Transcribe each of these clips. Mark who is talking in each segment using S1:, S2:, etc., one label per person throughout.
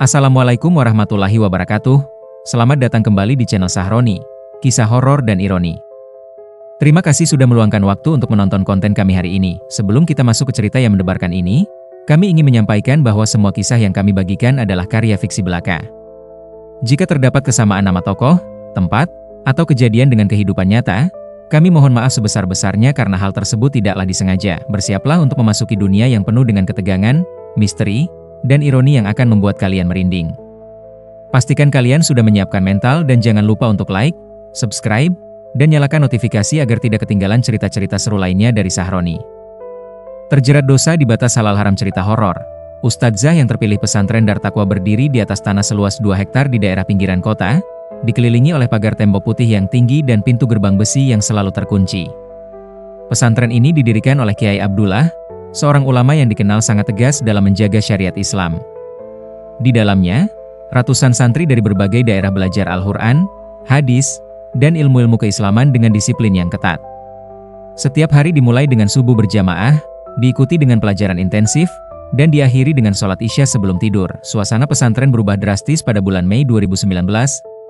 S1: Assalamualaikum warahmatullahi wabarakatuh. Selamat datang kembali di channel Sahroni, kisah horor dan ironi. Terima kasih sudah meluangkan waktu untuk menonton konten kami hari ini. Sebelum kita masuk ke cerita yang mendebarkan ini, kami ingin menyampaikan bahwa semua kisah yang kami bagikan adalah karya fiksi belaka. Jika terdapat kesamaan nama tokoh, tempat, atau kejadian dengan kehidupan nyata, kami mohon maaf sebesar-besarnya karena hal tersebut tidaklah disengaja. Bersiaplah untuk memasuki dunia yang penuh dengan ketegangan, misteri, dan ironi yang akan membuat kalian merinding. Pastikan kalian sudah menyiapkan mental dan jangan lupa untuk like, subscribe, dan nyalakan notifikasi agar tidak ketinggalan cerita-cerita seru lainnya dari Sahroni. Terjerat dosa di batas halal haram cerita horor. Ustadzah yang terpilih pesantren Dar Taqwa berdiri di atas tanah seluas 2 hektar di daerah pinggiran kota, dikelilingi oleh pagar tembok putih yang tinggi dan pintu gerbang besi yang selalu terkunci. Pesantren ini didirikan oleh Kiai Abdullah, seorang ulama yang dikenal sangat tegas dalam menjaga syariat Islam. Di dalamnya, ratusan santri dari berbagai daerah belajar Al-Quran, hadis, dan ilmu-ilmu keislaman dengan disiplin yang ketat. Setiap hari dimulai dengan subuh berjamaah, diikuti dengan pelajaran intensif, dan diakhiri dengan sholat isya sebelum tidur. Suasana pesantren berubah drastis pada bulan Mei 2019,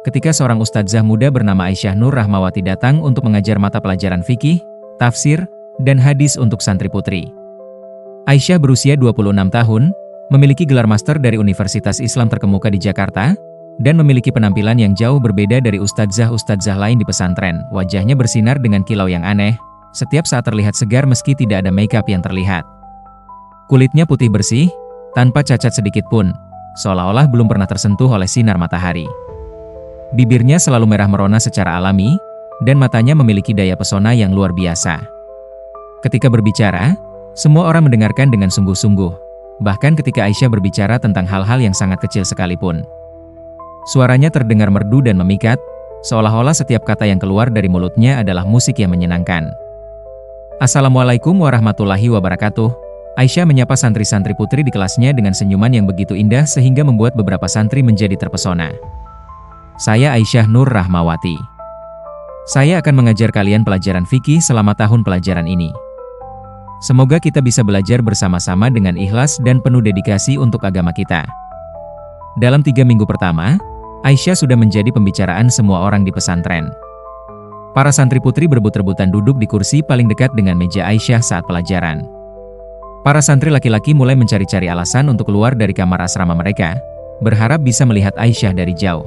S1: ketika seorang ustadzah muda bernama Aisyah Nur Rahmawati datang untuk mengajar mata pelajaran fikih, tafsir, dan hadis untuk santri putri. Aisyah berusia 26 tahun, memiliki gelar master dari Universitas Islam terkemuka di Jakarta, dan memiliki penampilan yang jauh berbeda dari ustadzah-ustadzah lain di pesantren. Wajahnya bersinar dengan kilau yang aneh, setiap saat terlihat segar meski tidak ada makeup yang terlihat. Kulitnya putih bersih, tanpa cacat sedikit pun, seolah-olah belum pernah tersentuh oleh sinar matahari. Bibirnya selalu merah merona secara alami, dan matanya memiliki daya pesona yang luar biasa. Ketika berbicara, semua orang mendengarkan dengan sungguh-sungguh, bahkan ketika Aisyah berbicara tentang hal-hal yang sangat kecil sekalipun. Suaranya terdengar merdu dan memikat, seolah-olah setiap kata yang keluar dari mulutnya adalah musik yang menyenangkan. Assalamualaikum warahmatullahi wabarakatuh. Aisyah menyapa santri-santri putri di kelasnya dengan senyuman yang begitu indah sehingga membuat beberapa santri menjadi terpesona. Saya Aisyah Nur Rahmawati. Saya akan mengajar kalian pelajaran fikih selama tahun pelajaran ini. Semoga kita bisa belajar bersama-sama dengan ikhlas dan penuh dedikasi untuk agama kita. Dalam 3 minggu pertama, Aisyah sudah menjadi pembicaraan semua orang di pesantren. Para santri putri berebut-rebutan duduk di kursi paling dekat dengan meja Aisyah saat pelajaran. Para santri laki-laki mulai mencari-cari alasan untuk keluar dari kamar asrama mereka, berharap bisa melihat Aisyah dari jauh.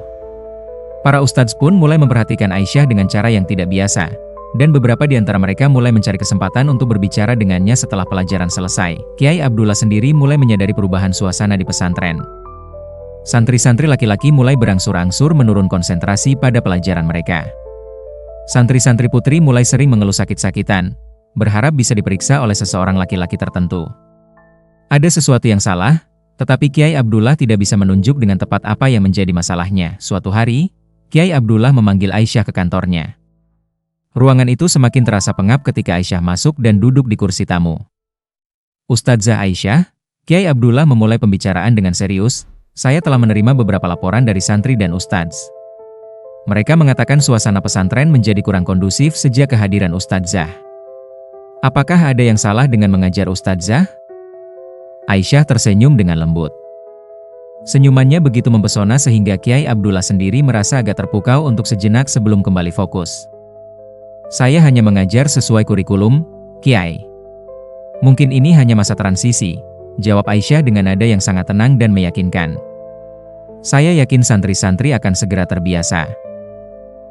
S1: Para ustadz pun mulai memperhatikan Aisyah dengan cara yang tidak biasa, dan beberapa di antara mereka mulai mencari kesempatan untuk berbicara dengannya setelah pelajaran selesai. Kiai Abdullah sendiri mulai menyadari perubahan suasana di pesantren. Santri-santri laki-laki mulai berangsur-angsur menurun konsentrasi pada pelajaran mereka. Santri-santri putri mulai sering mengeluh sakit-sakitan, berharap bisa diperiksa oleh seseorang laki-laki tertentu. Ada sesuatu yang salah, tetapi Kiai Abdullah tidak bisa menunjuk dengan tepat apa yang menjadi masalahnya. Suatu hari, Kiai Abdullah memanggil Aisyah ke kantornya. Ruangan itu semakin terasa pengap ketika Aisyah masuk dan duduk di kursi tamu. Ustadzah Aisyah, Kiai Abdullah memulai pembicaraan dengan serius. Saya telah menerima beberapa laporan dari santri dan ustadz. Mereka mengatakan suasana pesantren menjadi kurang kondusif sejak kehadiran ustadzah. Apakah ada yang salah dengan mengajar ustadzah? Aisyah tersenyum dengan lembut. Senyumannya begitu mempesona sehingga Kiai Abdullah sendiri merasa agak terpukau untuk sejenak sebelum kembali fokus. Saya hanya mengajar sesuai kurikulum, Kiai. Mungkin ini hanya masa transisi, jawab Aisyah dengan nada yang sangat tenang dan meyakinkan. Saya yakin santri-santri akan segera terbiasa.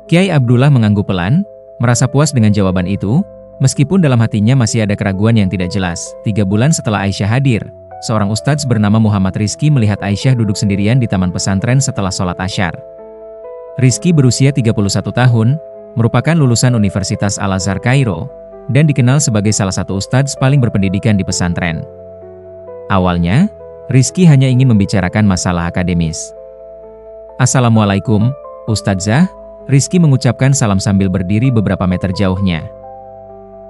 S1: Kiai Abdullah mengangguk pelan, merasa puas dengan jawaban itu, meskipun dalam hatinya masih ada keraguan yang tidak jelas. 3 bulan setelah Aisyah hadir, seorang ustadz bernama Muhammad Rizki melihat Aisyah duduk sendirian di taman pesantren setelah sholat asyar. Rizki berusia 31 tahun, merupakan lulusan Universitas Al-Azhar Kairo, dan dikenal sebagai salah satu ustadz paling berpendidikan di pesantren. Awalnya, Rizki hanya ingin membicarakan masalah akademis. Assalamualaikum, Ustadzah, Rizki mengucapkan salam sambil berdiri beberapa meter jauhnya.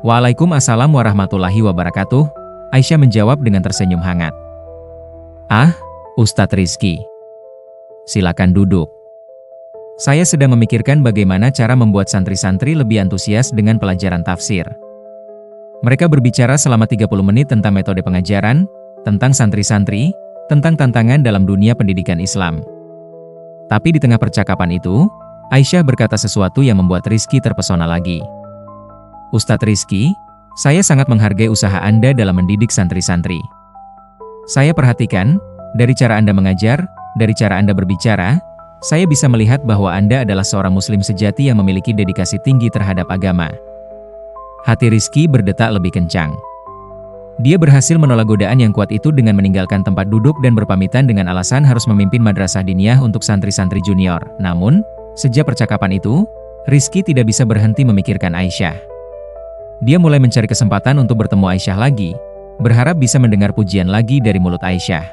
S1: Waalaikumsalam warahmatullahi wabarakatuh, Aisyah menjawab dengan tersenyum hangat. Ah, Ustadz Rizki. Silakan duduk. Saya sedang memikirkan bagaimana cara membuat santri-santri lebih antusias dengan pelajaran tafsir. Mereka berbicara selama 30 menit tentang metode pengajaran, tentang santri-santri, tentang tantangan dalam dunia pendidikan Islam. Tapi di tengah percakapan itu, Aisyah berkata sesuatu yang membuat Rizky terpesona lagi. "Ustadz Rizky, saya sangat menghargai usaha Anda dalam mendidik santri-santri. Saya perhatikan, dari cara Anda mengajar, dari cara Anda berbicara, saya bisa melihat bahwa Anda adalah seorang muslim sejati yang memiliki dedikasi tinggi terhadap agama." Hati Rizky berdetak lebih kencang. Dia berhasil menolak godaan yang kuat itu dengan meninggalkan tempat duduk dan berpamitan dengan alasan harus memimpin madrasah diniyah untuk santri-santri junior. Namun, sejak percakapan itu, Rizky tidak bisa berhenti memikirkan Aisyah. Dia mulai mencari kesempatan untuk bertemu Aisyah lagi, berharap bisa mendengar pujian lagi dari mulut Aisyah.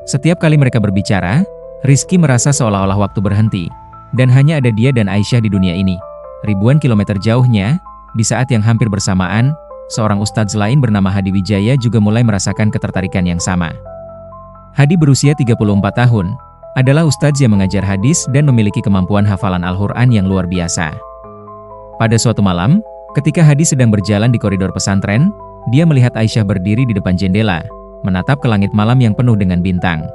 S1: Setiap kali mereka berbicara, Rizky merasa seolah-olah waktu berhenti, dan hanya ada dia dan Aisyah di dunia ini. Ribuan kilometer jauhnya, di saat yang hampir bersamaan, seorang ustadz lain bernama Hadi Wijaya juga mulai merasakan ketertarikan yang sama. Hadi berusia 34 tahun, adalah ustadz yang mengajar hadis dan memiliki kemampuan hafalan Al-Quran yang luar biasa. Pada suatu malam, ketika Hadi sedang berjalan di koridor pesantren, dia melihat Aisyah berdiri di depan jendela, menatap ke langit malam yang penuh dengan bintang.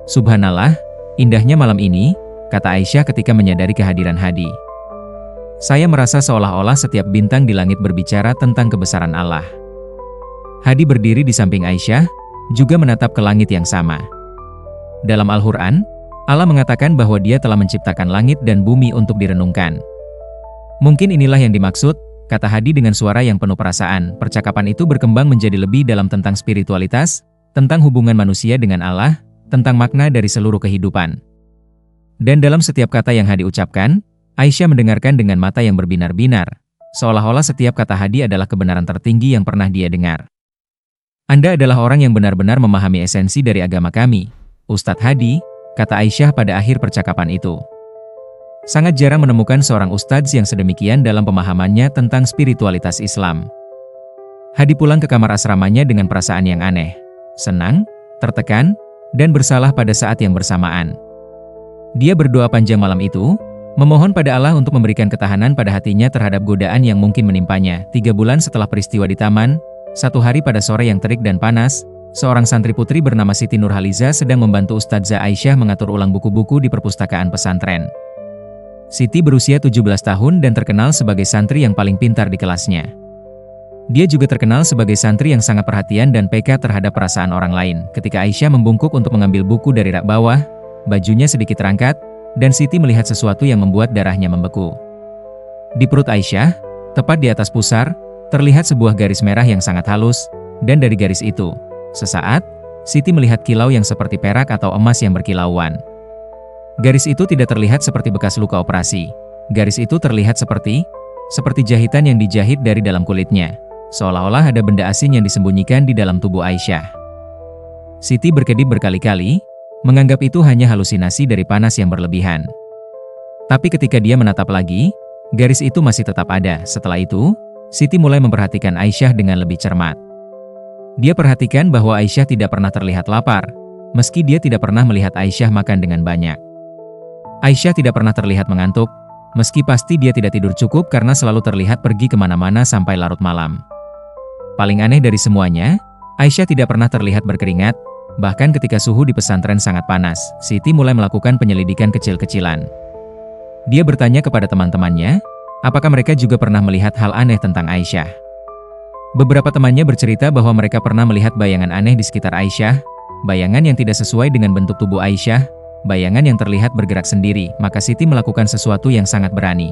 S1: "Subhanallah, indahnya malam ini," kata Aisyah ketika menyadari kehadiran Hadi. "Saya merasa seolah-olah setiap bintang di langit berbicara tentang kebesaran Allah." Hadi berdiri di samping Aisyah, juga menatap ke langit yang sama. Dalam Al-Quran, Allah mengatakan bahwa Dia telah menciptakan langit dan bumi untuk direnungkan. "Mungkin inilah yang dimaksud," kata Hadi dengan suara yang penuh perasaan. Percakapan itu berkembang menjadi lebih dalam tentang spiritualitas, tentang hubungan manusia dengan Allah, tentang makna dari seluruh kehidupan. Dan dalam setiap kata yang Hadi ucapkan, Aisyah mendengarkan dengan mata yang berbinar-binar, seolah-olah setiap kata Hadi adalah kebenaran tertinggi yang pernah dia dengar. "Anda adalah orang yang benar-benar memahami esensi dari agama kami, Ustadz Hadi," kata Aisyah pada akhir percakapan itu. Sangat jarang menemukan seorang ustadz yang sedemikian dalam pemahamannya tentang spiritualitas Islam. Hadi pulang ke kamar asramanya dengan perasaan yang aneh, senang, tertekan, dan bersalah pada saat yang bersamaan. Dia berdoa panjang malam itu, memohon pada Allah untuk memberikan ketahanan pada hatinya terhadap godaan yang mungkin menimpanya. 3 bulan setelah peristiwa di taman, satu hari pada sore yang terik dan panas, seorang santri putri bernama Siti Nurhaliza sedang membantu Ustadzah Aisyah mengatur ulang buku-buku di perpustakaan pesantren. Siti berusia 17 tahun dan terkenal sebagai santri yang paling pintar di kelasnya. Dia juga terkenal sebagai santri yang sangat perhatian dan peka terhadap perasaan orang lain. Ketika Aisyah membungkuk untuk mengambil buku dari rak bawah, bajunya sedikit terangkat, dan Siti melihat sesuatu yang membuat darahnya membeku. Di perut Aisyah, tepat di atas pusar, terlihat sebuah garis merah yang sangat halus, dan dari garis itu, sesaat, Siti melihat kilau yang seperti perak atau emas yang berkilauan. Garis itu tidak terlihat seperti bekas luka operasi. Garis itu terlihat seperti jahitan yang dijahit dari dalam kulitnya, seolah-olah ada benda asing yang disembunyikan di dalam tubuh Aisyah. Siti berkedip berkali-kali, menganggap itu hanya halusinasi dari panas yang berlebihan. Tapi ketika dia menatap lagi, garis itu masih tetap ada. Setelah itu, Siti mulai memperhatikan Aisyah dengan lebih cermat. Dia perhatikan bahwa Aisyah tidak pernah terlihat lapar, meski dia tidak pernah melihat Aisyah makan dengan banyak. Aisyah tidak pernah terlihat mengantuk, meski pasti dia tidak tidur cukup karena selalu terlihat pergi kemana-mana sampai larut malam. Paling aneh dari semuanya, Aisyah tidak pernah terlihat berkeringat. Bahkan ketika suhu di pesantren sangat panas, Siti mulai melakukan penyelidikan kecil-kecilan. Dia bertanya kepada teman-temannya, apakah mereka juga pernah melihat hal aneh tentang Aisyah. Beberapa temannya bercerita bahwa mereka pernah melihat bayangan aneh di sekitar Aisyah, bayangan yang tidak sesuai dengan bentuk tubuh Aisyah, bayangan yang terlihat bergerak sendiri. Maka Siti melakukan sesuatu yang sangat berani.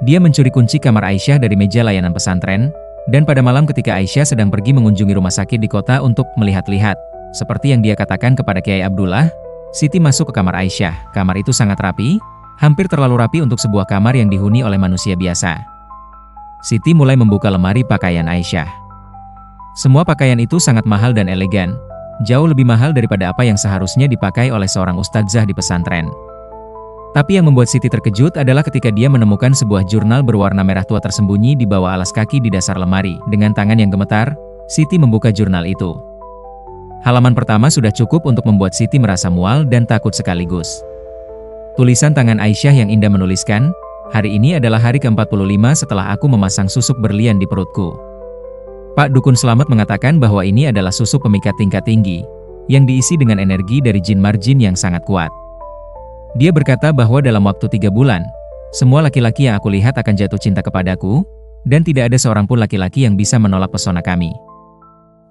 S1: Dia mencuri kunci kamar Aisyah dari meja layanan pesantren, dan pada malam ketika Aisyah sedang pergi mengunjungi rumah sakit di kota untuk melihat-lihat, seperti yang dia katakan kepada Kiai Abdullah, Siti masuk ke kamar Aisyah. Kamar itu sangat rapi, hampir terlalu rapi untuk sebuah kamar yang dihuni oleh manusia biasa. Siti mulai membuka lemari pakaian Aisyah. Semua pakaian itu sangat mahal dan elegan, jauh lebih mahal daripada apa yang seharusnya dipakai oleh seorang ustadzah di pesantren. Tapi yang membuat Siti terkejut adalah ketika dia menemukan sebuah jurnal berwarna merah tua tersembunyi di bawah alas kaki di dasar lemari. Dengan tangan yang gemetar, Siti membuka jurnal itu. Halaman pertama sudah cukup untuk membuat Siti merasa mual dan takut sekaligus. Tulisan tangan Aisyah yang indah menuliskan, "Hari ini adalah hari ke-45 setelah aku memasang susuk berlian di perutku. Pak Dukun Selamat mengatakan bahwa ini adalah susuk pemikat tingkat tinggi, yang diisi dengan energi dari jin marjin yang sangat kuat. Dia berkata bahwa dalam waktu 3 bulan, semua laki-laki yang aku lihat akan jatuh cinta kepadaku, dan tidak ada seorang pun laki-laki yang bisa menolak pesona kami.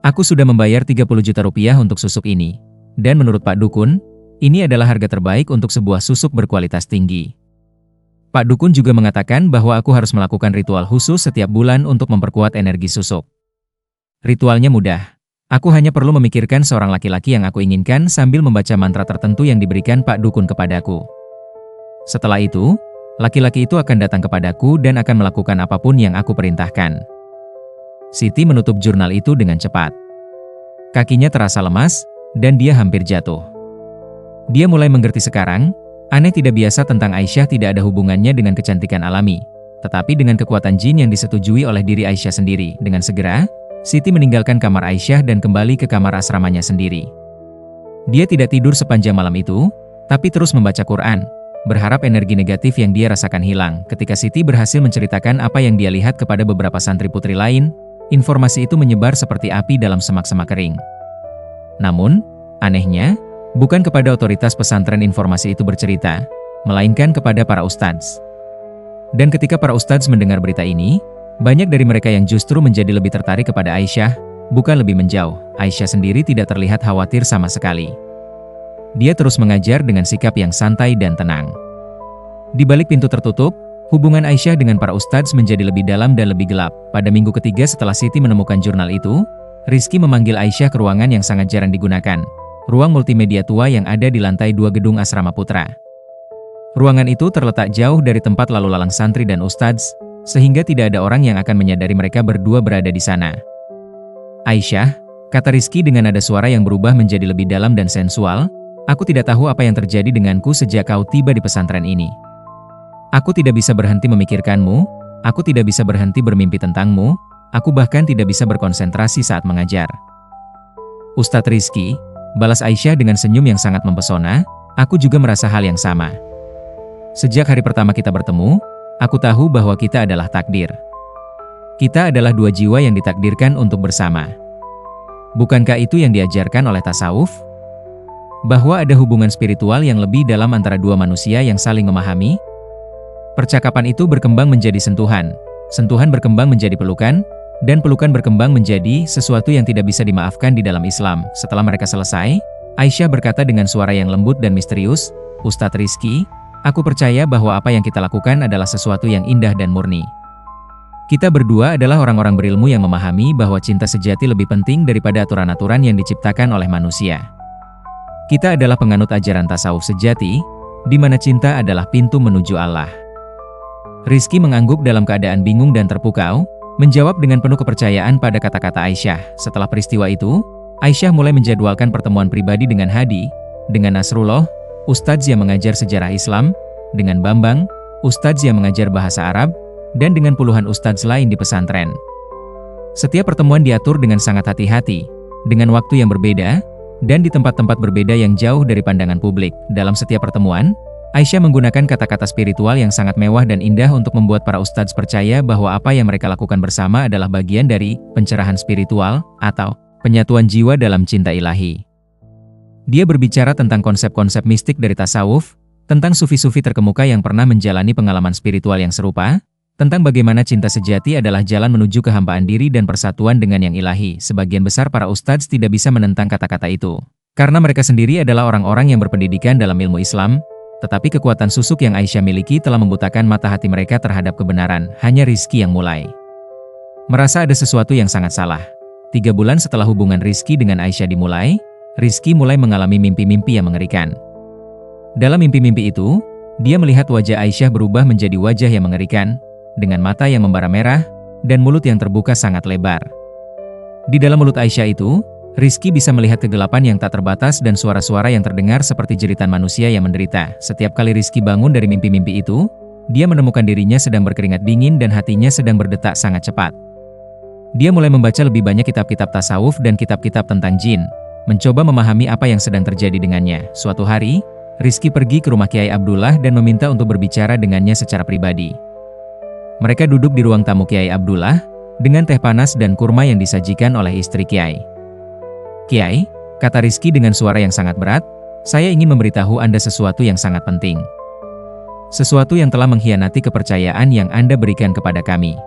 S1: Aku sudah membayar 30 juta rupiah untuk susuk ini, dan menurut Pak Dukun, ini adalah harga terbaik untuk sebuah susuk berkualitas tinggi. Pak Dukun juga mengatakan bahwa aku harus melakukan ritual khusus setiap bulan untuk memperkuat energi susuk. Ritualnya mudah. Aku hanya perlu memikirkan seorang laki-laki yang aku inginkan sambil membaca mantra tertentu yang diberikan Pak Dukun kepadaku. Setelah itu, laki-laki itu akan datang kepadaku dan akan melakukan apapun yang aku perintahkan. Siti menutup jurnal itu dengan cepat. Kakinya terasa lemas, dan dia hampir jatuh. Dia mulai mengerti sekarang, aneh tidak biasa tentang Aisyah tidak ada hubungannya dengan kecantikan alami, tetapi dengan kekuatan jin yang disetujui oleh diri Aisyah sendiri. Dengan segera, Siti meninggalkan kamar Aisyah dan kembali ke kamar asramanya sendiri. Dia tidak tidur sepanjang malam itu, tapi terus membaca Quran, berharap energi negatif yang dia rasakan hilang. Ketika Siti berhasil menceritakan apa yang dia lihat kepada beberapa santri putri lain, informasi itu menyebar seperti api dalam semak-semak kering. Namun, anehnya, bukan kepada otoritas pesantren informasi itu bercerita, melainkan kepada para ustadz. Dan ketika para ustadz mendengar berita ini, banyak dari mereka yang justru menjadi lebih tertarik kepada Aisyah, bukan lebih menjauh. Aisyah sendiri tidak terlihat khawatir sama sekali. Dia terus mengajar dengan sikap yang santai dan tenang. Di balik pintu tertutup, hubungan Aisyah dengan para ustadz menjadi lebih dalam dan lebih gelap. Pada minggu ketiga setelah Siti menemukan jurnal itu, Rizky memanggil Aisyah ke ruangan yang sangat jarang digunakan. Ruang multimedia tua yang ada di lantai 2 gedung Asrama Putra. Ruangan itu terletak jauh dari tempat lalu lalang santri dan ustadz, sehingga tidak ada orang yang akan menyadari mereka berdua berada di sana. Aisyah, kata Rizky dengan nada suara yang berubah menjadi lebih dalam dan sensual, aku tidak tahu apa yang terjadi denganku sejak kau tiba di pesantren ini. Aku tidak bisa berhenti memikirkanmu, aku tidak bisa berhenti bermimpi tentangmu, aku bahkan tidak bisa berkonsentrasi saat mengajar. Ustadz Rizky, balas Aisyah dengan senyum yang sangat mempesona, aku juga merasa hal yang sama. Sejak hari pertama kita bertemu, aku tahu bahwa kita adalah takdir. Kita adalah dua jiwa yang ditakdirkan untuk bersama. Bukankah itu yang diajarkan oleh tasawuf? Bahwa ada hubungan spiritual yang lebih dalam antara dua manusia yang saling memahami? Percakapan itu berkembang menjadi sentuhan, sentuhan berkembang menjadi pelukan, dan pelukan berkembang menjadi sesuatu yang tidak bisa dimaafkan di dalam Islam. Setelah mereka selesai, Aisyah berkata dengan suara yang lembut dan misterius, Ustadz Rizky, aku percaya bahwa apa yang kita lakukan adalah sesuatu yang indah dan murni. Kita berdua adalah orang-orang berilmu yang memahami bahwa cinta sejati lebih penting daripada aturan-aturan yang diciptakan oleh manusia. Kita adalah penganut ajaran tasawuf sejati, di mana cinta adalah pintu menuju Allah. Rizky mengangguk dalam keadaan bingung dan terpukau, menjawab dengan penuh kepercayaan pada kata-kata Aisyah. Setelah peristiwa itu, Aisyah mulai menjadwalkan pertemuan pribadi dengan Hadi, dengan Nasrullah, ustadz yang mengajar sejarah Islam, dengan Bambang, ustadz yang mengajar bahasa Arab, dan dengan puluhan ustadz lain di pesantren. Setiap pertemuan diatur dengan sangat hati-hati, dengan waktu yang berbeda, dan di tempat-tempat berbeda yang jauh dari pandangan publik. Dalam setiap pertemuan, Aisyah menggunakan kata-kata spiritual yang sangat mewah dan indah untuk membuat para ustadz percaya bahwa apa yang mereka lakukan bersama adalah bagian dari pencerahan spiritual atau penyatuan jiwa dalam cinta ilahi. Dia berbicara tentang konsep-konsep mistik dari tasawuf, tentang sufi-sufi terkemuka yang pernah menjalani pengalaman spiritual yang serupa, tentang bagaimana cinta sejati adalah jalan menuju kehampaan diri dan persatuan dengan yang ilahi. Sebagian besar para ustadz tidak bisa menentang kata-kata itu, karena mereka sendiri adalah orang-orang yang berpendidikan dalam ilmu Islam, tetapi kekuatan susuk yang Aisyah miliki telah membutakan mata hati mereka terhadap kebenaran. Hanya Rizky yang mulai merasa ada sesuatu yang sangat salah. 3 bulan setelah hubungan Rizky dengan Aisyah dimulai, Rizky mulai mengalami mimpi-mimpi yang mengerikan. Dalam mimpi-mimpi itu, dia melihat wajah Aisyah berubah menjadi wajah yang mengerikan, dengan mata yang membara merah, dan mulut yang terbuka sangat lebar. Di dalam mulut Aisyah itu, Rizky bisa melihat kegelapan yang tak terbatas dan suara-suara yang terdengar seperti jeritan manusia yang menderita. Setiap kali Rizky bangun dari mimpi-mimpi itu, dia menemukan dirinya sedang berkeringat dingin dan hatinya sedang berdetak sangat cepat. Dia mulai membaca lebih banyak kitab-kitab tasawuf dan kitab-kitab tentang jin, mencoba memahami apa yang sedang terjadi dengannya. Suatu hari, Rizky pergi ke rumah Kiai Abdullah dan meminta untuk berbicara dengannya secara pribadi. Mereka duduk di ruang tamu Kiai Abdullah, dengan teh panas dan kurma yang disajikan oleh istri Kiai. Kiai, kata Rizky dengan suara yang sangat berat, saya ingin memberitahu Anda sesuatu yang sangat penting. Sesuatu yang telah mengkhianati kepercayaan yang Anda berikan kepada kami.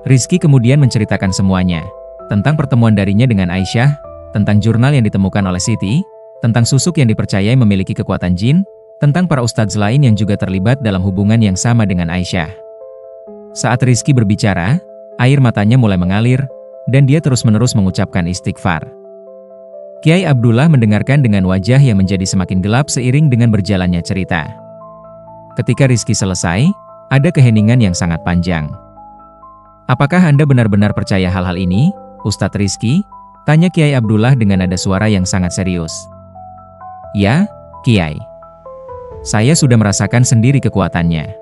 S1: Rizky kemudian menceritakan semuanya, tentang pertemuan darinya dengan Aisyah, tentang jurnal yang ditemukan oleh Siti, tentang susuk yang dipercayai memiliki kekuatan jin, tentang para ustadz lain yang juga terlibat dalam hubungan yang sama dengan Aisyah. Saat Rizky berbicara, air matanya mulai mengalir, dan dia terus-menerus mengucapkan istighfar. Kiai Abdullah mendengarkan dengan wajah yang menjadi semakin gelap seiring dengan berjalannya cerita. Ketika Rizky selesai, ada keheningan yang sangat panjang. "Apakah Anda benar-benar percaya hal-hal ini, Ustadz Rizky?" tanya Kiai Abdullah dengan nada suara yang sangat serius. "Ya, Kiai. Saya sudah merasakan sendiri kekuatannya.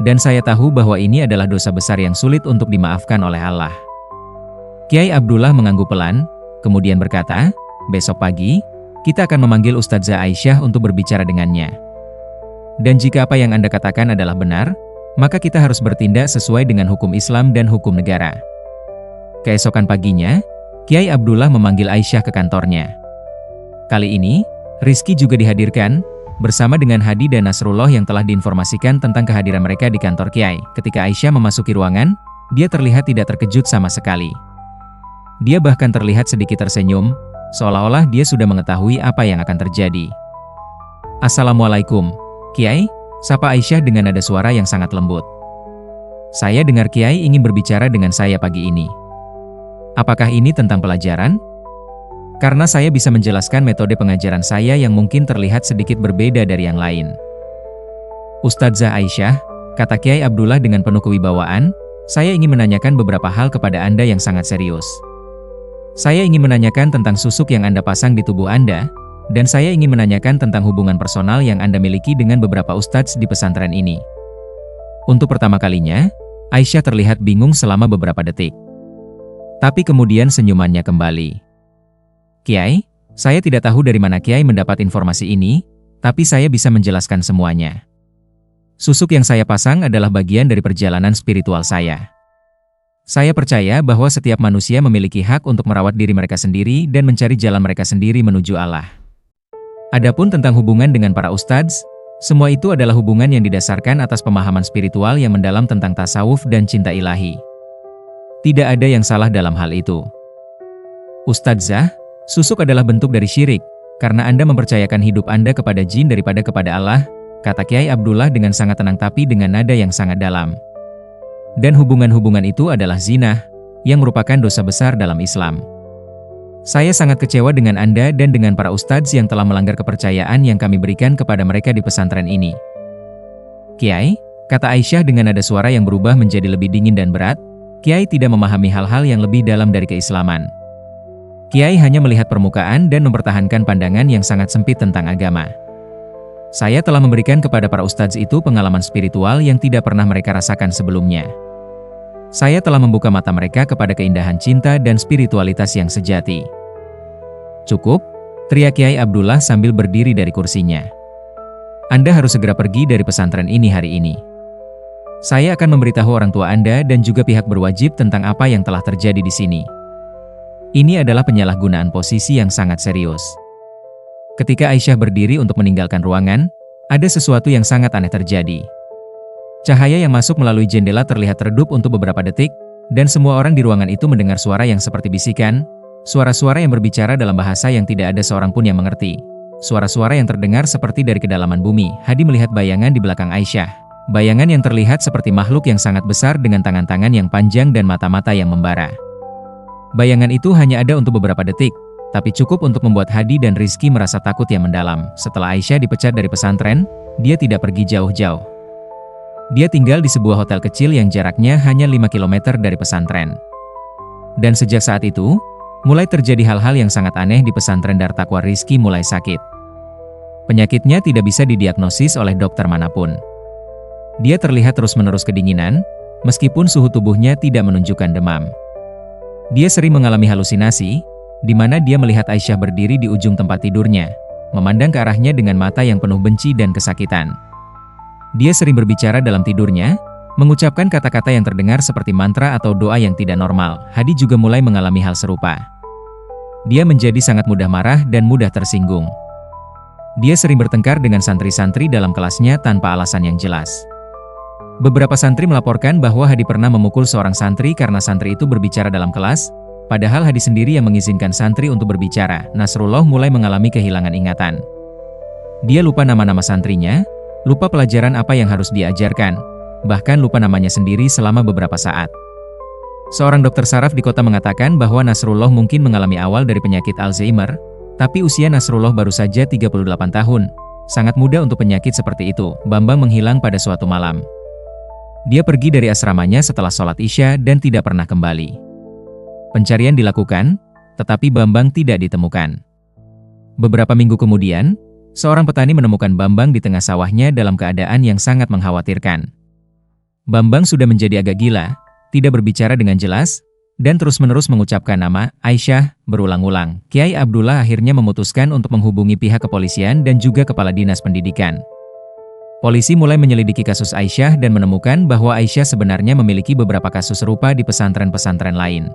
S1: Dan saya tahu bahwa ini adalah dosa besar yang sulit untuk dimaafkan oleh Allah." Kiai Abdullah mengangguk pelan, kemudian berkata, "Besok pagi, kita akan memanggil Ustadzah Aisyah untuk berbicara dengannya. Dan jika apa yang Anda katakan adalah benar, maka kita harus bertindak sesuai dengan hukum Islam dan hukum negara." Keesokan paginya, Kiai Abdullah memanggil Aisyah ke kantornya. Kali ini, Rizky juga dihadirkan, bersama dengan Hadi dan Nasrullah yang telah diinformasikan tentang kehadiran mereka di kantor Kiai. Ketika Aisyah memasuki ruangan, dia terlihat tidak terkejut sama sekali. Dia bahkan terlihat sedikit tersenyum, seolah-olah dia sudah mengetahui apa yang akan terjadi. "Assalamualaikum, Kiai," sapa Aisyah dengan nada suara yang sangat lembut. "Saya dengar Kiai ingin berbicara dengan saya pagi ini. Apakah ini tentang pelajaran? Karena saya bisa menjelaskan metode pengajaran saya yang mungkin terlihat sedikit berbeda dari yang lain." "Ustadzah Aisyah," kata Kiai Abdullah dengan penuh kewibawaan, "saya ingin menanyakan beberapa hal kepada Anda yang sangat serius. Saya ingin menanyakan tentang susuk yang Anda pasang di tubuh Anda, dan saya ingin menanyakan tentang hubungan personal yang Anda miliki dengan beberapa ustadz di pesantren ini." Untuk pertama kalinya, Aisyah terlihat bingung selama beberapa detik. Tapi kemudian senyumannya kembali. "Kiai, saya tidak tahu dari mana Kiai mendapat informasi ini, tapi saya bisa menjelaskan semuanya. Susuk yang saya pasang adalah bagian dari perjalanan spiritual saya. Saya percaya bahwa setiap manusia memiliki hak untuk merawat diri mereka sendiri dan mencari jalan mereka sendiri menuju Allah. Adapun tentang hubungan dengan para ustadz, semua itu adalah hubungan yang didasarkan atas pemahaman spiritual yang mendalam tentang tasawuf dan cinta ilahi. Tidak ada yang salah dalam hal itu. Ustadzah, susuk adalah bentuk dari syirik, karena Anda mempercayakan hidup Anda kepada jin daripada kepada Allah," kata Kiai Abdullah dengan sangat tenang tapi dengan nada yang sangat dalam. "Dan hubungan-hubungan itu adalah zina, yang merupakan dosa besar dalam Islam. Saya sangat kecewa dengan Anda dan dengan para ustadz yang telah melanggar kepercayaan yang kami berikan kepada mereka di pesantren ini." "Kiai," kata Aisyah dengan nada suara yang berubah menjadi lebih dingin dan berat, "Kiai tidak memahami hal-hal yang lebih dalam dari keislaman. Kiai hanya melihat permukaan dan mempertahankan pandangan yang sangat sempit tentang agama. Saya telah memberikan kepada para ustadz itu pengalaman spiritual yang tidak pernah mereka rasakan sebelumnya. Saya telah membuka mata mereka kepada keindahan cinta dan spiritualitas yang sejati." "Cukup," teriak Kiai Abdullah sambil berdiri dari kursinya. "Anda harus segera pergi dari pesantren ini hari ini. Saya akan memberitahu orang tua Anda dan juga pihak berwajib tentang apa yang telah terjadi di sini. Ini adalah penyalahgunaan posisi yang sangat serius." Ketika Aisyah berdiri untuk meninggalkan ruangan, ada sesuatu yang sangat aneh terjadi. Cahaya yang masuk melalui jendela terlihat redup untuk beberapa detik, dan semua orang di ruangan itu mendengar suara yang seperti bisikan, suara-suara yang berbicara dalam bahasa yang tidak ada seorang pun yang mengerti. Suara-suara yang terdengar seperti dari kedalaman bumi. Hadi melihat bayangan di belakang Aisyah. Bayangan yang terlihat seperti makhluk yang sangat besar dengan tangan-tangan yang panjang dan mata-mata yang membara. Bayangan itu hanya ada untuk beberapa detik, tapi cukup untuk membuat Hadi dan Rizky merasa takut yang mendalam. Setelah Aisyah dipecat dari pesantren, dia tidak pergi jauh-jauh. Dia tinggal di sebuah hotel kecil yang jaraknya hanya 5 km dari pesantren. Dan sejak saat itu, mulai terjadi hal-hal yang sangat aneh di pesantren Dar Taqwa. Rizky mulai sakit. Penyakitnya tidak bisa didiagnosis oleh dokter manapun. Dia terlihat terus-menerus kedinginan, meskipun suhu tubuhnya tidak menunjukkan demam. Dia sering mengalami halusinasi, di mana dia melihat Aisyah berdiri di ujung tempat tidurnya, memandang ke arahnya dengan mata yang penuh benci dan kesakitan. Dia sering berbicara dalam tidurnya, mengucapkan kata-kata yang terdengar seperti mantra atau doa yang tidak normal. Hadi juga mulai mengalami hal serupa. Dia menjadi sangat mudah marah dan mudah tersinggung. Dia sering bertengkar dengan santri-santri dalam kelasnya tanpa alasan yang jelas. Beberapa santri melaporkan bahwa Hadi pernah memukul seorang santri karena santri itu berbicara dalam kelas, padahal Hadi sendiri yang mengizinkan santri untuk berbicara. Nasrullah mulai mengalami kehilangan ingatan. Dia lupa nama-nama santrinya, lupa pelajaran apa yang harus diajarkan, bahkan lupa namanya sendiri selama beberapa saat. Seorang dokter saraf di kota mengatakan bahwa Nasrullah mungkin mengalami awal dari penyakit Alzheimer, tapi usia Nasrullah baru saja 38 tahun. Sangat muda untuk penyakit seperti itu. Bambang menghilang pada suatu malam. Dia pergi dari asramanya setelah sholat Isya dan tidak pernah kembali. Pencarian dilakukan, tetapi Bambang tidak ditemukan. Beberapa minggu kemudian, seorang petani menemukan Bambang di tengah sawahnya dalam keadaan yang sangat mengkhawatirkan. Bambang sudah menjadi agak gila, tidak berbicara dengan jelas, dan terus-menerus mengucapkan nama Aisyah berulang-ulang. Kiai Abdullah akhirnya memutuskan untuk menghubungi pihak kepolisian dan juga kepala dinas pendidikan. Polisi mulai menyelidiki kasus Aisyah dan menemukan bahwa Aisyah sebenarnya memiliki beberapa kasus serupa di pesantren-pesantren lain.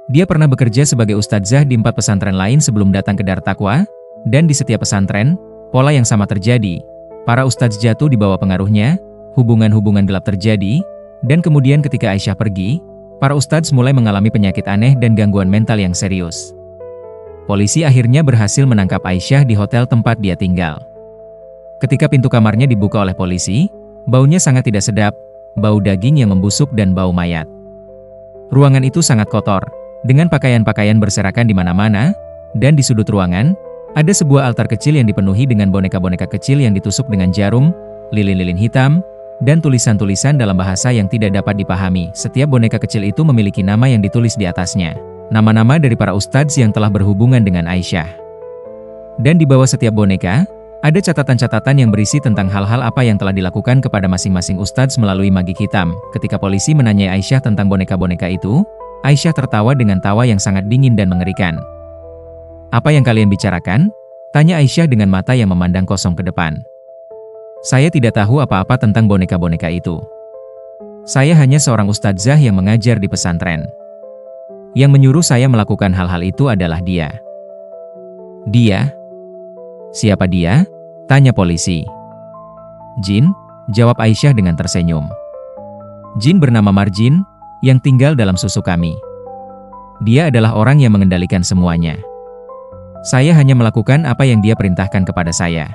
S1: Dia pernah bekerja sebagai ustadzah di 4 pesantren lain sebelum datang ke Dar Taqwa, dan di setiap pesantren, pola yang sama terjadi. Para ustadz jatuh di bawah pengaruhnya, hubungan-hubungan gelap terjadi, dan kemudian ketika Aisyah pergi, para ustadz mulai mengalami penyakit aneh dan gangguan mental yang serius. Polisi akhirnya berhasil menangkap Aisyah di hotel tempat dia tinggal. Ketika pintu kamarnya dibuka oleh polisi, baunya sangat tidak sedap, bau daging yang membusuk dan bau mayat. Ruangan itu sangat kotor, dengan pakaian-pakaian berserakan di mana-mana, dan di sudut ruangan, ada sebuah altar kecil yang dipenuhi dengan boneka-boneka kecil yang ditusuk dengan jarum, lilin-lilin hitam, dan tulisan-tulisan dalam bahasa yang tidak dapat dipahami. Setiap boneka kecil itu memiliki nama yang ditulis di atasnya. Nama-nama dari para ustadz yang telah berhubungan dengan Aisyah. Dan di bawah setiap boneka, ada catatan-catatan yang berisi tentang hal-hal apa yang telah dilakukan kepada masing-masing ustadz melalui magik hitam. Ketika polisi menanyai Aisyah tentang boneka-boneka itu, Aisyah tertawa dengan tawa yang sangat dingin dan mengerikan. "Apa yang kalian bicarakan?" tanya Aisyah dengan mata yang memandang kosong ke depan. "Saya tidak tahu apa-apa tentang boneka-boneka itu. Saya hanya seorang ustadzah yang mengajar di pesantren. Yang menyuruh saya melakukan hal-hal itu adalah dia." "Dia? Siapa dia?" tanya polisi. "Jin," jawab Aisyah dengan tersenyum. "Jin bernama Marjin, yang tinggal dalam susu kami. Dia adalah orang yang mengendalikan semuanya. Saya hanya melakukan apa yang dia perintahkan kepada saya.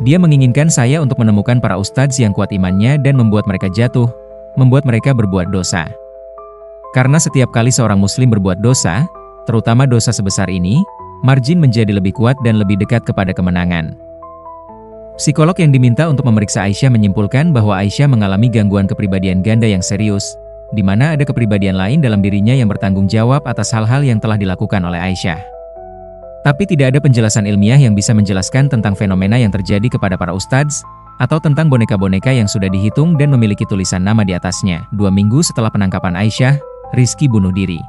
S1: Dia menginginkan saya untuk menemukan para ustadz yang kuat imannya dan membuat mereka jatuh, membuat mereka berbuat dosa. Karena setiap kali seorang muslim berbuat dosa, terutama dosa sebesar ini, Marjin menjadi lebih kuat dan lebih dekat kepada kemenangan." Psikolog yang diminta untuk memeriksa Aisyah menyimpulkan bahwa Aisyah mengalami gangguan kepribadian ganda yang serius, di mana ada kepribadian lain dalam dirinya yang bertanggung jawab atas hal-hal yang telah dilakukan oleh Aisyah. Tapi tidak ada penjelasan ilmiah yang bisa menjelaskan tentang fenomena yang terjadi kepada para ustadz, atau tentang boneka-boneka yang sudah dihitung dan memiliki tulisan nama di atasnya. 2 minggu setelah penangkapan Aisyah, Rizky bunuh diri.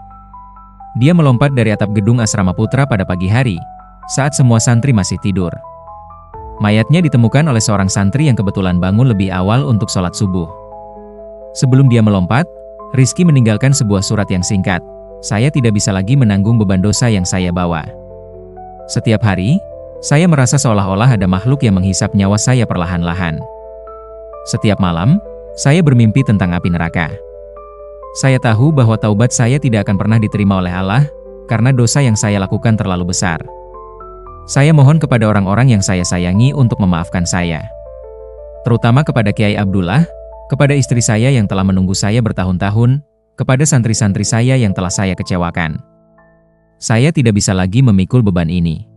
S1: Dia melompat dari atap gedung asrama putra pada pagi hari, saat semua santri masih tidur. Mayatnya ditemukan oleh seorang santri yang kebetulan bangun lebih awal untuk sholat subuh. Sebelum dia melompat, Rizky meninggalkan sebuah surat yang singkat. "Saya tidak bisa lagi menanggung beban dosa yang saya bawa. Setiap hari, saya merasa seolah-olah ada makhluk yang menghisap nyawa saya perlahan-lahan. Setiap malam, saya bermimpi tentang api neraka. Saya tahu bahwa taubat saya tidak akan pernah diterima oleh Allah, karena dosa yang saya lakukan terlalu besar. Saya mohon kepada orang-orang yang saya sayangi untuk memaafkan saya. Terutama kepada Kiai Abdullah, kepada istri saya yang telah menunggu saya bertahun-tahun, kepada santri-santri saya yang telah saya kecewakan. Saya tidak bisa lagi memikul beban ini.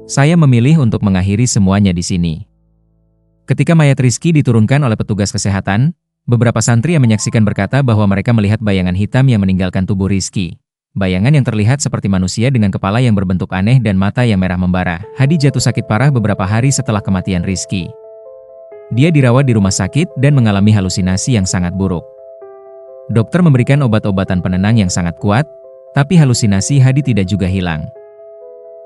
S1: Saya memilih untuk mengakhiri semuanya di sini." Ketika mayat Rizky diturunkan oleh petugas kesehatan, beberapa santri yang menyaksikan berkata bahwa mereka melihat bayangan hitam yang meninggalkan tubuh Rizky. Bayangan yang terlihat seperti manusia dengan kepala yang berbentuk aneh dan mata yang merah membara. Hadi jatuh sakit parah beberapa hari setelah kematian Rizky. Dia dirawat di rumah sakit dan mengalami halusinasi yang sangat buruk. Dokter memberikan obat-obatan penenang yang sangat kuat, tapi halusinasi Hadi tidak juga hilang.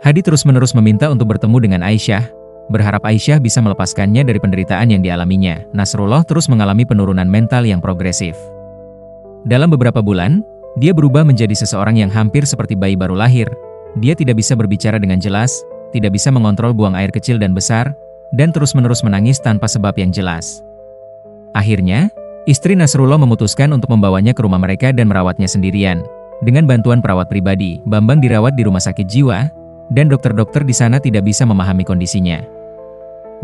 S1: Hadi terus-menerus meminta untuk bertemu dengan Aisyah, berharap Aisyah bisa melepaskannya dari penderitaan yang dialaminya. Nasrullah terus mengalami penurunan mental yang progresif. Dalam beberapa bulan, Dia berubah menjadi seseorang yang hampir seperti bayi baru lahir. Dia tidak bisa berbicara dengan jelas, tidak bisa mengontrol buang air kecil dan besar, dan terus-menerus menangis tanpa sebab yang jelas. Akhirnya, istri Nasrullah memutuskan untuk membawanya ke rumah mereka dan merawatnya sendirian. Dengan bantuan perawat pribadi, Bambang dirawat di rumah sakit jiwa, dan dokter-dokter di sana tidak bisa memahami kondisinya.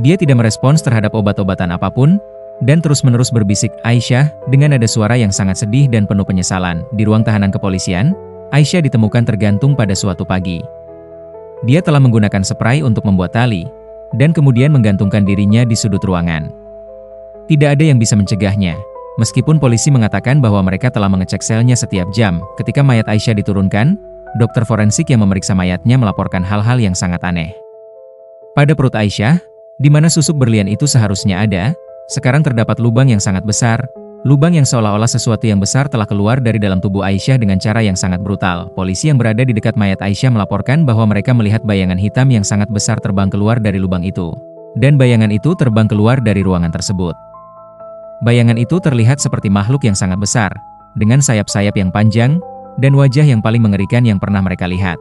S1: Dia tidak merespons terhadap obat-obatan apapun, dan terus-menerus berbisik, "Aisyah," dengan nada suara yang sangat sedih dan penuh penyesalan. Di ruang tahanan kepolisian, Aisyah ditemukan tergantung pada suatu pagi. Dia telah menggunakan spray untuk membuat tali, dan kemudian menggantungkan dirinya di sudut ruangan. Tidak ada yang bisa mencegahnya. Meskipun polisi mengatakan bahwa mereka telah mengecek selnya setiap jam, ketika mayat Aisyah diturunkan, dokter forensik yang memeriksa mayatnya melaporkan hal-hal yang sangat aneh. Pada perut Aisyah, di mana susuk berlian itu seharusnya ada, sekarang terdapat lubang yang sangat besar, lubang yang seolah-olah sesuatu yang besar telah keluar dari dalam tubuh Aisyah dengan cara yang sangat brutal. Polisi yang berada di dekat mayat Aisyah melaporkan bahwa mereka melihat bayangan hitam yang sangat besar terbang keluar dari lubang itu. Dan bayangan itu terbang keluar dari ruangan tersebut. Bayangan itu terlihat seperti makhluk yang sangat besar, dengan sayap-sayap yang panjang, dan wajah yang paling mengerikan yang pernah mereka lihat.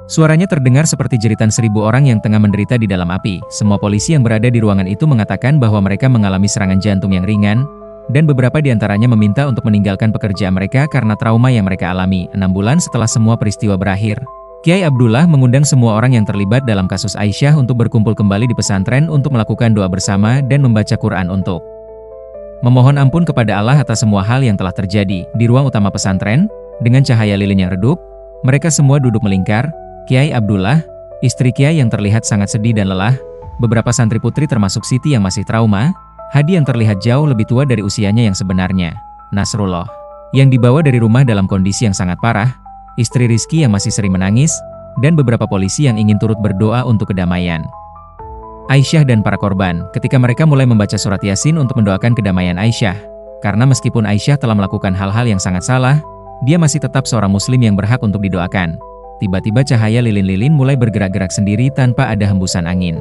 S1: Suaranya terdengar seperti jeritan 1000 orang yang tengah menderita di dalam api. Semua polisi yang berada di ruangan itu mengatakan bahwa mereka mengalami serangan jantung yang ringan, dan beberapa di antaranya meminta untuk meninggalkan pekerjaan mereka karena trauma yang mereka alami. 6 bulan setelah semua peristiwa berakhir, Kiai Abdullah mengundang semua orang yang terlibat dalam kasus Aisyah untuk berkumpul kembali di pesantren untuk melakukan doa bersama dan membaca Quran untuk memohon ampun kepada Allah atas semua hal yang telah terjadi. Di ruang utama pesantren, dengan cahaya lilin yang redup, mereka semua duduk melingkar. Kiai Abdullah, istri Kiai yang terlihat sangat sedih dan lelah, beberapa santri putri termasuk Siti yang masih trauma, Hadi yang terlihat jauh lebih tua dari usianya yang sebenarnya, Nasrullah, yang dibawa dari rumah dalam kondisi yang sangat parah, istri Rizky yang masih sering menangis, dan beberapa polisi yang ingin turut berdoa untuk kedamaian Aisyah dan para korban. Ketika mereka mulai membaca surat Yasin untuk mendoakan kedamaian Aisyah, karena meskipun Aisyah telah melakukan hal-hal yang sangat salah, dia masih tetap seorang muslim yang berhak untuk didoakan. Tiba-tiba cahaya lilin-lilin mulai bergerak-gerak sendiri tanpa ada hembusan angin.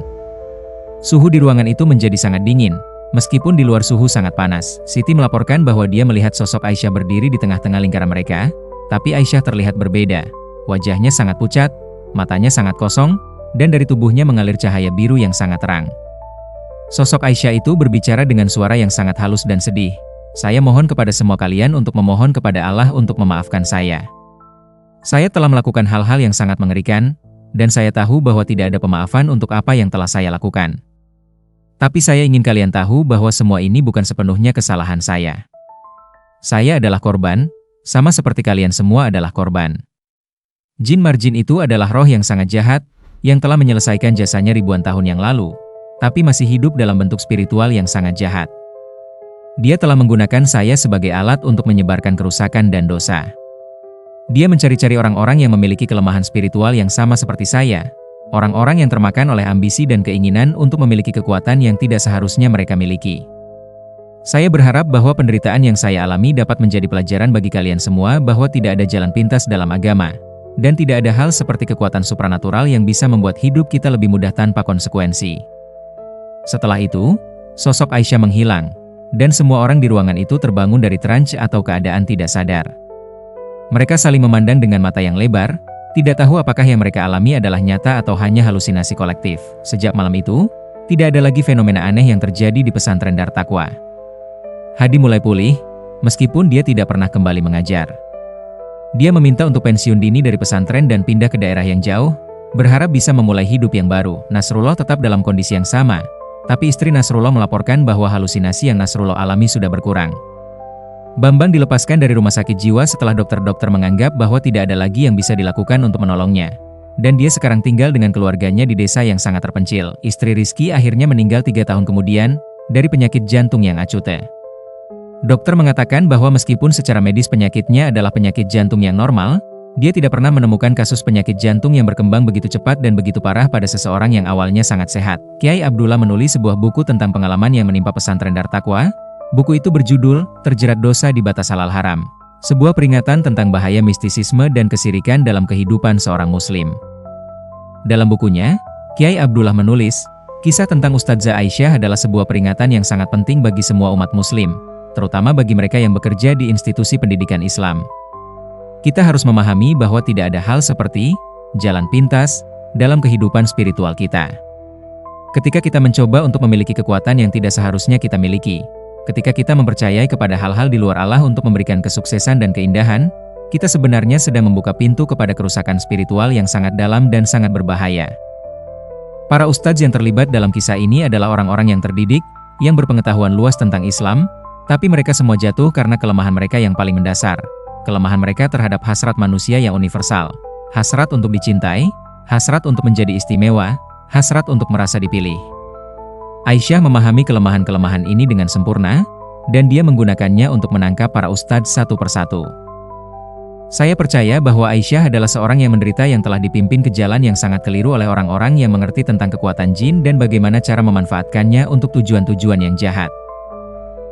S1: Suhu di ruangan itu menjadi sangat dingin, meskipun di luar suhu sangat panas. Siti melaporkan bahwa dia melihat sosok Aisyah berdiri di tengah-tengah lingkaran mereka, tapi Aisyah terlihat berbeda. Wajahnya sangat pucat, matanya sangat kosong, dan dari tubuhnya mengalir cahaya biru yang sangat terang. Sosok Aisyah itu berbicara dengan suara yang sangat halus dan sedih. "Saya mohon kepada semua kalian untuk memohon kepada Allah untuk memaafkan saya. Saya telah melakukan hal-hal yang sangat mengerikan, dan saya tahu bahwa tidak ada pemaafan untuk apa yang telah saya lakukan. Tapi saya ingin kalian tahu bahwa semua ini bukan sepenuhnya kesalahan saya. Saya adalah korban, sama seperti kalian semua adalah korban. Jin marjin itu adalah roh yang sangat jahat, yang telah menyelesaikan jasanya ribuan tahun yang lalu, tapi masih hidup dalam bentuk spiritual yang sangat jahat. Dia telah menggunakan saya sebagai alat untuk menyebarkan kerusakan dan dosa. Dia mencari-cari orang-orang yang memiliki kelemahan spiritual yang sama seperti saya, orang-orang yang termakan oleh ambisi dan keinginan untuk memiliki kekuatan yang tidak seharusnya mereka miliki. Saya berharap bahwa penderitaan yang saya alami dapat menjadi pelajaran bagi kalian semua bahwa tidak ada jalan pintas dalam agama, dan tidak ada hal seperti kekuatan supranatural yang bisa membuat hidup kita lebih mudah tanpa konsekuensi." Setelah itu, sosok Aisyah menghilang, dan semua orang di ruangan itu terbangun dari trance atau keadaan tidak sadar. Mereka saling memandang dengan mata yang lebar, tidak tahu apakah yang mereka alami adalah nyata atau hanya halusinasi kolektif. Sejak malam itu, tidak ada lagi fenomena aneh yang terjadi di pesantren Dar Taqwa. Hadi mulai pulih, meskipun dia tidak pernah kembali mengajar. Dia meminta untuk pensiun dini dari pesantren dan pindah ke daerah yang jauh, berharap bisa memulai hidup yang baru. Nasrullah tetap dalam kondisi yang sama, tapi istri Nasrullah melaporkan bahwa halusinasi yang Nasrullah alami sudah berkurang. Bambang dilepaskan dari rumah sakit jiwa setelah dokter-dokter menganggap bahwa tidak ada lagi yang bisa dilakukan untuk menolongnya. Dan dia sekarang tinggal dengan keluarganya di desa yang sangat terpencil. Istri Rizky akhirnya meninggal 3 tahun kemudian, dari penyakit jantung yang acute. Dokter mengatakan bahwa meskipun secara medis penyakitnya adalah penyakit jantung yang normal, dia tidak pernah menemukan kasus penyakit jantung yang berkembang begitu cepat dan begitu parah pada seseorang yang awalnya sangat sehat. Kiai Abdullah menulis sebuah buku tentang pengalaman yang menimpa pesantren Dar Taqwa. Buku itu berjudul Terjerat Dosa di Batas Halal Haram, sebuah peringatan tentang bahaya mistisisme dan kesirikan dalam kehidupan seorang muslim. Dalam bukunya, Kiai Abdullah menulis, kisah tentang Ustadzah Aisyah adalah sebuah peringatan yang sangat penting bagi semua umat muslim, terutama bagi mereka yang bekerja di institusi pendidikan Islam. Kita harus memahami bahwa tidak ada hal seperti jalan pintas dalam kehidupan spiritual kita. Ketika kita mencoba untuk memiliki kekuatan yang tidak seharusnya kita miliki, ketika kita mempercayai kepada hal-hal di luar Allah untuk memberikan kesuksesan dan keindahan, kita sebenarnya sedang membuka pintu kepada kerusakan spiritual yang sangat dalam dan sangat berbahaya. Para ustadz yang terlibat dalam kisah ini adalah orang-orang yang terdidik, yang berpengetahuan luas tentang Islam, tapi mereka semua jatuh karena kelemahan mereka yang paling mendasar, kelemahan mereka terhadap hasrat manusia yang universal, hasrat untuk dicintai, hasrat untuk menjadi istimewa, hasrat untuk merasa dipilih. Aisyah memahami kelemahan-kelemahan ini dengan sempurna, dan dia menggunakannya untuk menangkap para ustadz satu persatu. Saya percaya bahwa Aisyah adalah seorang yang menderita yang telah dipimpin ke jalan yang sangat keliru oleh orang-orang yang mengerti tentang kekuatan jin dan bagaimana cara memanfaatkannya untuk tujuan-tujuan yang jahat.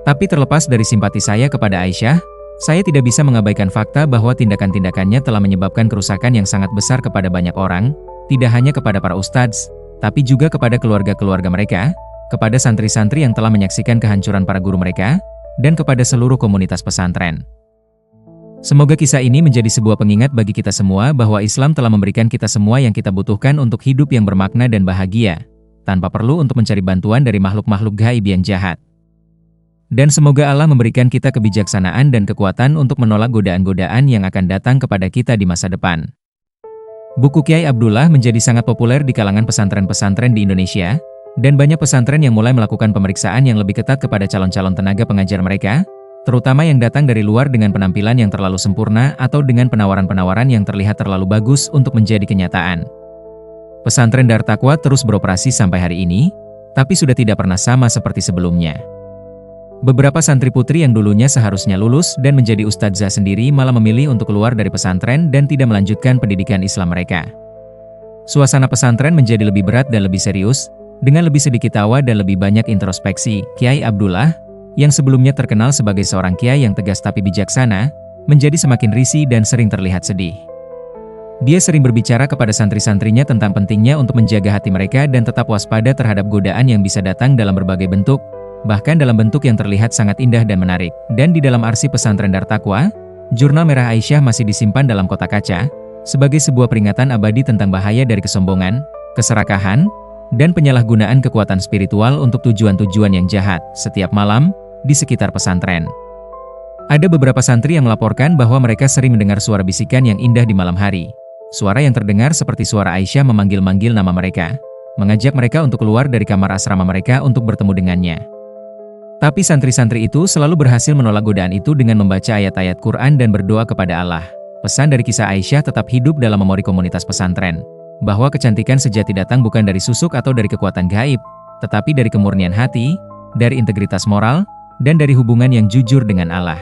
S1: Tapi terlepas dari simpati saya kepada Aisyah, saya tidak bisa mengabaikan fakta bahwa tindakan-tindakannya telah menyebabkan kerusakan yang sangat besar kepada banyak orang, tidak hanya kepada para ustadz, tapi juga kepada keluarga-keluarga mereka, kepada santri-santri yang telah menyaksikan kehancuran para guru mereka, dan kepada seluruh komunitas pesantren. Semoga kisah ini menjadi sebuah pengingat bagi kita semua bahwa Islam telah memberikan kita semua yang kita butuhkan untuk hidup yang bermakna dan bahagia, tanpa perlu untuk mencari bantuan dari makhluk-makhluk gaib yang jahat. Dan semoga Allah memberikan kita kebijaksanaan dan kekuatan untuk menolak godaan-godaan yang akan datang kepada kita di masa depan. Buku Kiai Abdullah menjadi sangat populer di kalangan pesantren-pesantren di Indonesia, dan banyak pesantren yang mulai melakukan pemeriksaan yang lebih ketat kepada calon-calon tenaga pengajar mereka, terutama yang datang dari luar dengan penampilan yang terlalu sempurna atau dengan penawaran-penawaran yang terlihat terlalu bagus untuk menjadi kenyataan. Pesantren Dar Taqwa terus beroperasi sampai hari ini, tapi sudah tidak pernah sama seperti sebelumnya. Beberapa santri putri yang dulunya seharusnya lulus dan menjadi ustadzah sendiri malah memilih untuk keluar dari pesantren dan tidak melanjutkan pendidikan Islam mereka. Suasana pesantren menjadi lebih berat dan lebih serius, dengan lebih sedikit tawa dan lebih banyak introspeksi. Kiai Abdullah, yang sebelumnya terkenal sebagai seorang kiai yang tegas tapi bijaksana, menjadi semakin risih dan sering terlihat sedih. Dia sering berbicara kepada santri-santrinya tentang pentingnya untuk menjaga hati mereka dan tetap waspada terhadap godaan yang bisa datang dalam berbagai bentuk, bahkan dalam bentuk yang terlihat sangat indah dan menarik. Dan di dalam arsip pesantren Dar Taqwa, jurnal merah Aisyah masih disimpan dalam kotak kaca, sebagai sebuah peringatan abadi tentang bahaya dari kesombongan, keserakahan, dan penyalahgunaan kekuatan spiritual untuk tujuan-tujuan yang jahat. Setiap malam, di sekitar pesantren, ada beberapa santri yang melaporkan bahwa mereka sering mendengar suara bisikan yang indah di malam hari. Suara yang terdengar seperti suara Aisyah memanggil-manggil nama mereka, mengajak mereka untuk keluar dari kamar asrama mereka untuk bertemu dengannya. Tapi santri-santri itu selalu berhasil menolak godaan itu dengan membaca ayat-ayat Quran dan berdoa kepada Allah. Pesan dari kisah Aisyah tetap hidup dalam memori komunitas pesantren, bahwa kecantikan sejati datang bukan dari susuk atau dari kekuatan gaib, tetapi dari kemurnian hati, dari integritas moral, dan dari hubungan yang jujur dengan Allah.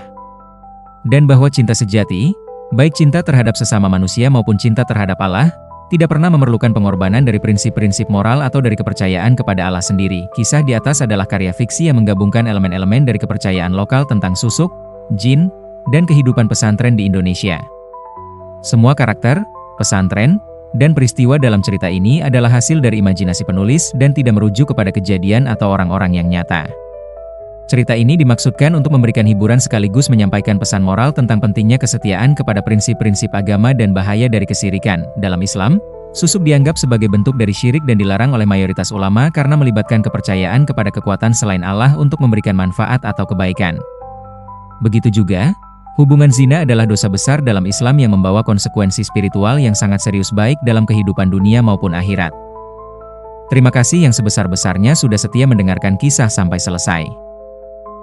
S1: Dan bahwa cinta sejati, baik cinta terhadap sesama manusia maupun cinta terhadap Allah, tidak pernah memerlukan pengorbanan dari prinsip-prinsip moral atau dari kepercayaan kepada Allah sendiri. Kisah di atas adalah karya fiksi yang menggabungkan elemen-elemen dari kepercayaan lokal tentang susuk, jin, dan kehidupan pesantren di Indonesia. Semua karakter, pesantren, dan peristiwa dalam cerita ini adalah hasil dari imajinasi penulis dan tidak merujuk kepada kejadian atau orang-orang yang nyata. Cerita ini dimaksudkan untuk memberikan hiburan sekaligus menyampaikan pesan moral tentang pentingnya kesetiaan kepada prinsip-prinsip agama dan bahaya dari kesirikan. Dalam Islam, susuk dianggap sebagai bentuk dari syirik dan dilarang oleh mayoritas ulama karena melibatkan kepercayaan kepada kekuatan selain Allah untuk memberikan manfaat atau kebaikan. Begitu juga, hubungan zina adalah dosa besar dalam Islam yang membawa konsekuensi spiritual yang sangat serius baik dalam kehidupan dunia maupun akhirat. Terima kasih yang sebesar-besarnya sudah setia mendengarkan kisah sampai selesai.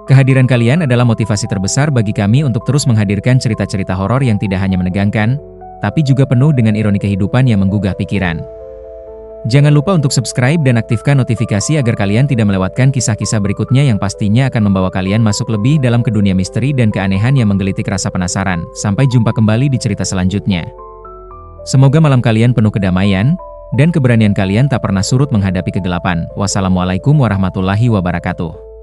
S1: Kehadiran kalian adalah motivasi terbesar bagi kami untuk terus menghadirkan cerita-cerita horor yang tidak hanya menegangkan, tapi juga penuh dengan ironi kehidupan yang menggugah pikiran. Jangan lupa untuk subscribe dan aktifkan notifikasi agar kalian tidak melewatkan kisah-kisah berikutnya yang pastinya akan membawa kalian masuk lebih dalam ke dunia misteri dan keanehan yang menggelitik rasa penasaran. Sampai jumpa kembali di cerita selanjutnya. Semoga malam kalian penuh kedamaian, dan keberanian kalian tak pernah surut menghadapi kegelapan. Wassalamualaikum warahmatullahi wabarakatuh.